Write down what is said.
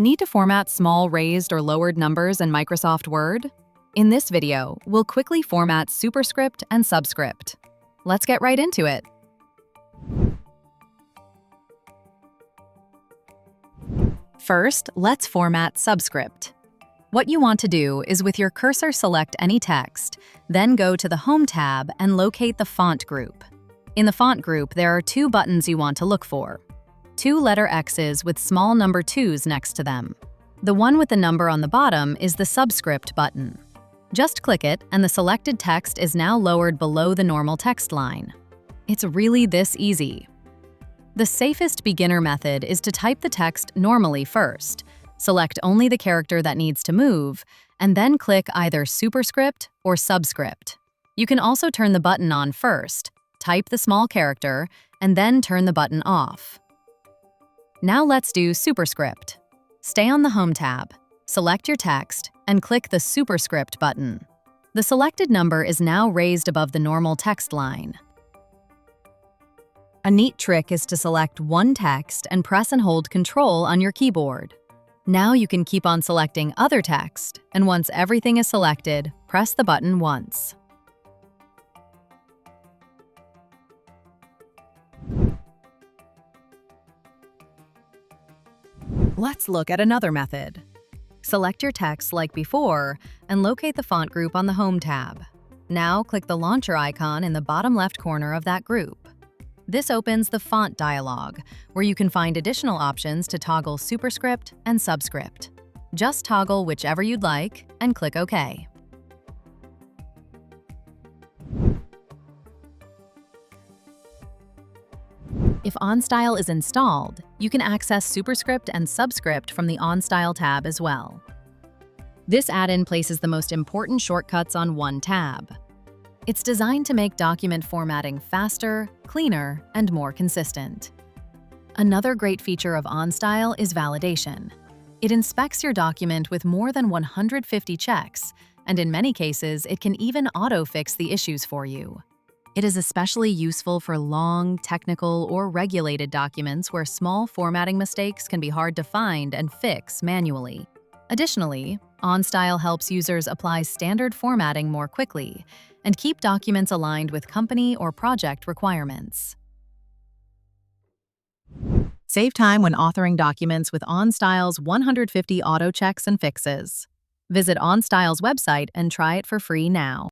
Need to format small raised or lowered numbers in Microsoft Word? In this video, we'll quickly format Superscript and Subscript. Let's get right into it. First, let's format Subscript. What you want to do is with your cursor select any text, then go to the Home tab and locate the font group. In the font group, there are two buttons you want to look for. Two letter X's with small number 2s next to them. The one with the number on the bottom is the Subscript button. Just click it and the selected text is now lowered below the normal text line. It's really this easy. The safest beginner method is to type the text normally first, select only the character that needs to move, and then click either Superscript or Subscript. You can also turn the button on first, type the small character, and then turn the button off. Now let's do Superscript. Stay on the Home tab, select your text, and click the Superscript button. The selected number is now raised above the normal text line. A neat trick is to select one text and press and hold Control on your keyboard. Now you can keep on selecting other text, and once everything is selected, press the button once. Let's look at another method. Select your text like before and locate the font group on the Home tab. Now click the launcher icon in the bottom left corner of that group. This opens the Font dialog, where you can find additional options to toggle Superscript and Subscript. Just toggle whichever you'd like and click OK. If OnStyle is installed, you can access Superscript and Subscript from the OnStyle tab as well. This add-in places the most important shortcuts on one tab. It's designed to make document formatting faster, cleaner, and more consistent. Another great feature of OnStyle is validation. It inspects your document with more than 150 checks, and in many cases, it can even auto-fix the issues for you. It is especially useful for long, technical, or regulated documents where small formatting mistakes can be hard to find and fix manually. Additionally, OnStyle helps users apply standard formatting more quickly and keep documents aligned with company or project requirements. Save time when authoring documents with OnStyle's 150 auto checks and fixes. Visit OnStyle's website and try it for free now.